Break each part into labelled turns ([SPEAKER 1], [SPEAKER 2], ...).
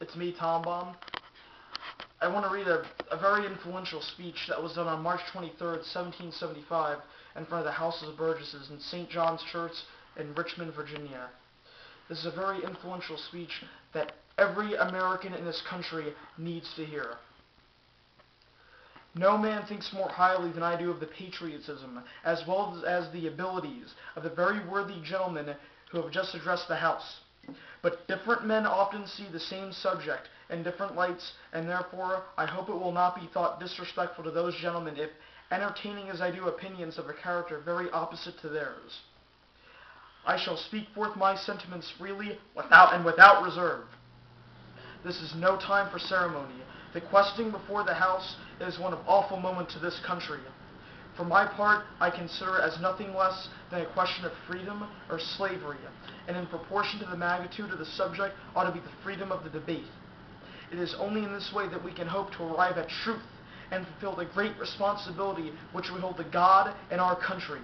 [SPEAKER 1] It's me, Tombomb. I want to read a very influential speech that was done on March 23rd, 1775, in front of the House of Burgesses in St. John's Church in Richmond, Virginia. This is a very influential speech that every American in this country needs to hear. No man thinks more highly than I do of the patriotism, as well as the abilities of the very worthy gentlemen who have just addressed the House. But different men often see the same subject in different lights, and therefore I hope it will not be thought disrespectful to those gentlemen if, entertaining as I do opinions of a character very opposite to theirs, I shall speak forth my sentiments freely without reserve. This is no time for ceremony. The questioning before the House is one of awful moment to this country. For my part, I consider it as nothing less than a question of freedom or slavery, and in proportion to the magnitude of the subject ought to be the freedom of the debate. It is only in this way that we can hope to arrive at truth and fulfill the great responsibility which we hold to God and our country.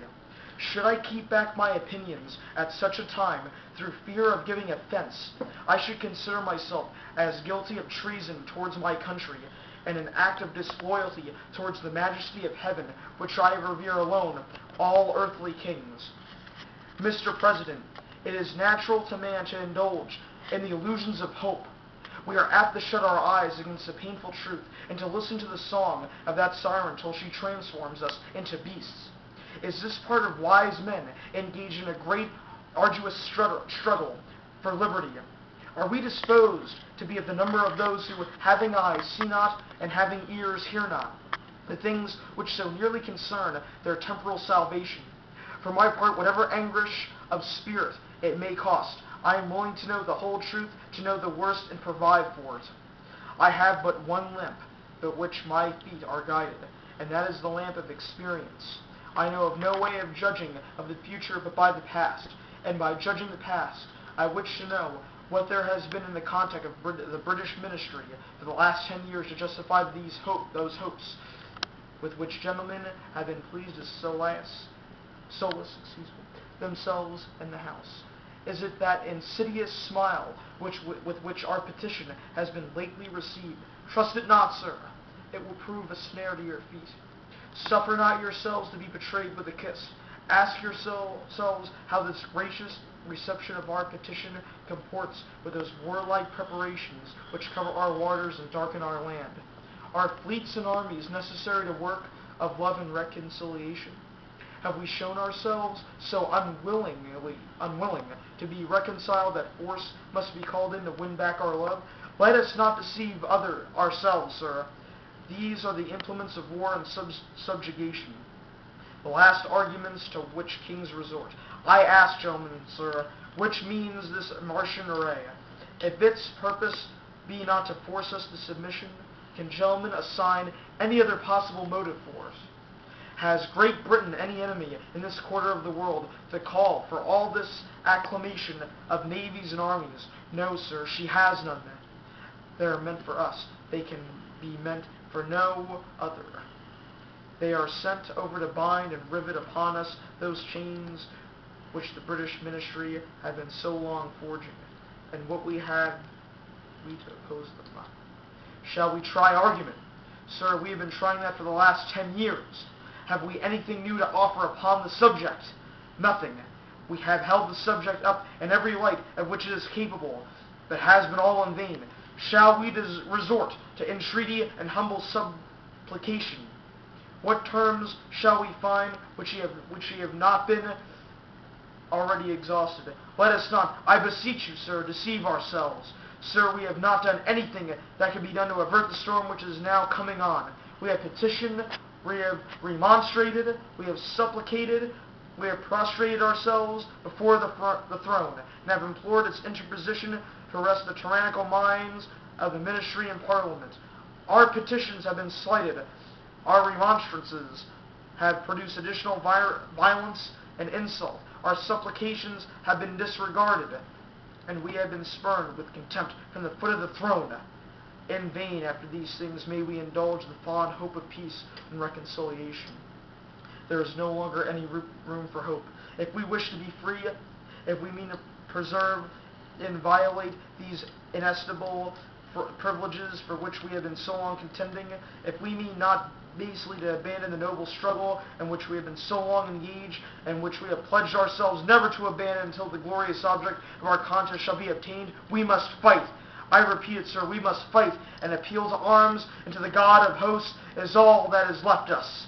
[SPEAKER 1] Should I keep back my opinions at such a time through fear of giving offense, I should consider myself as guilty of treason towards my country, and an act of disloyalty towards the majesty of heaven, which I revere alone, all earthly kings. Mr. President, it is natural to man to indulge in the illusions of hope. We are apt to shut our eyes against the painful truth, and to listen to the song of that siren till she transforms us into beasts. Is this part of wise men engaged in a great, arduous struggle for liberty? Are we disposed to be of the number of those who, having eyes, see not, and having ears, hear not, the things which so nearly concern their temporal salvation? For my part, whatever anguish of spirit it may cost, I am willing to know the whole truth, to know the worst, and provide for it. I have but one lamp, by which my feet are guided, and that is the lamp of experience. I know of no way of judging of the future but by the past, and by judging the past, I wish to know what there has been in the conduct of the British ministry for the last 10 years to justify those hopes with which gentlemen have been pleased to solace themselves in the House. Is it that insidious smile with which our petition has been lately received? Trust it not, sir. It will prove a snare to your feet. Suffer not yourselves to be betrayed with a kiss. Ask yourselves how this gracious reception of our petition comports with those warlike preparations which cover our waters and darken our land. Are fleets and armies necessary to work of love and reconciliation? Have we shown ourselves so unwilling to be reconciled that force must be called in to win back our love? Let us not deceive ourselves, sir. These are the implements of war and subjugation, the last arguments to which kings resort. I ask, gentlemen, sir, which means this Martian array? If its purpose be not to force us to submission, can gentlemen assign any other possible motive for us? Has Great Britain any enemy in this quarter of the world to call for all this acclamation of navies and armies? No, sir, she has none. They are meant for us. They can be meant for no other. They are sent over to bind and rivet upon us those chains which the British ministry have been so long forging, and what we have we to oppose them by. Shall we try argument? Sir, we have been trying that for the last 10 years. Have we anything new to offer upon the subject? Nothing. We have held the subject up in every light of which it is capable, but has been all in vain. Shall we resort to entreaty and humble supplication? What terms shall we find which ye have not been already exhausted? Let us not, I beseech you, sir, deceive ourselves. Sir, we have not done anything that can be done to avert the storm which is now coming on. We have petitioned, we have remonstrated, we have supplicated, we have prostrated ourselves before the throne, and have implored its interposition to arrest the tyrannical minds of the ministry and parliament. Our petitions have been slighted. Our remonstrances have produced additional violence and insult. Our supplications have been disregarded, and we have been spurned with contempt from the foot of the throne. In vain, after these things, may we indulge the fond hope of peace and reconciliation. There is no longer any room for hope. If we wish to be free, if we mean to preserve inviolate these inestimable privileges for which we have been so long contending, if we mean not basely to abandon the noble struggle in which we have been so long engaged, and which we have pledged ourselves never to abandon until the glorious object of our contest shall be obtained, we must fight. I repeat it, sir, we must fight, and appeal to arms and to the God of hosts is all that is left us.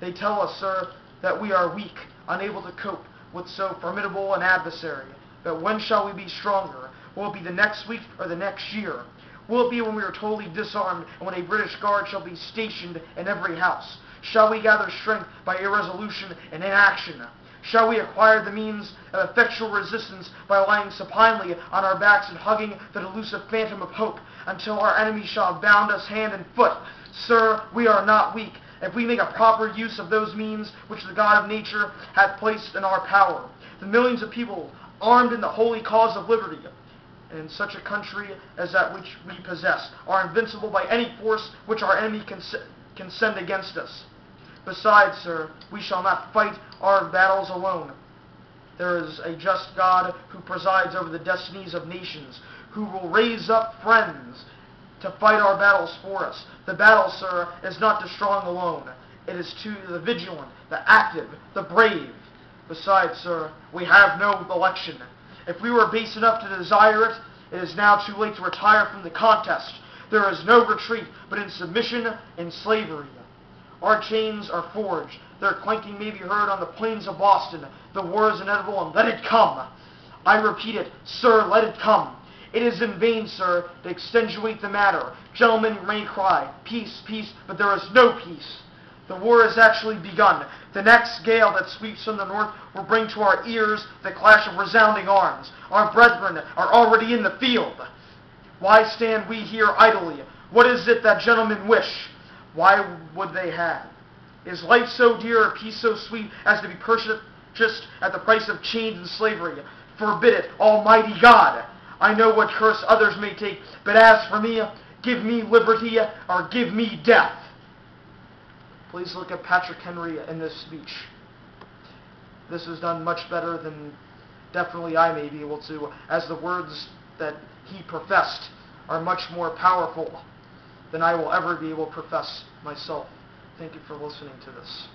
[SPEAKER 1] They tell us, sir, that we are weak, unable to cope with so formidable an adversary. But when shall we be stronger? Will it be the next week or the next year? Will it be when we are totally disarmed and when a British guard shall be stationed in every house? Shall we gather strength by irresolution and inaction? Shall we acquire the means of effectual resistance by lying supinely on our backs and hugging the delusive phantom of hope until our enemy shall have bound us hand and foot? Sir, we are not weak. If we make a proper use of those means which the God of nature hath placed in our power, the millions of people armed in the holy cause of liberty, and in such a country as that which we possess, are invincible by any force which our enemy can send against us. Besides, sir, we shall not fight our battles alone. There is a just God who presides over the destinies of nations, who will raise up friends to fight our battles for us. The battle, sir, is not to strong alone. It is to the vigilant, the active, the brave. Besides, sir, we have no election. If we were base enough to desire it, it is now too late to retire from the contest. There is no retreat but in submission and slavery. Our chains are forged. Their clanking may be heard on the plains of Boston. The war is inevitable, and let it come. I repeat it, sir, let it come. It is in vain, sir, to extenuate the matter. Gentlemen may cry, peace, peace, but there is no peace. The war has actually begun. The next gale that sweeps from the north will bring to our ears the clash of resounding arms. Our brethren are already in the field. Why stand we here idly? What is it that gentlemen wish? Why would they have? Is life so dear or peace so sweet as to be purchased at the price of chains and slavery? Forbid it, Almighty God! I know what curse others may take, but as for me, give me liberty or give me death. Please look at Patrick Henry in this speech. This is done much better than definitely I may be able to, as the words that he professed are much more powerful than I will ever be able to profess myself. Thank you for listening to this.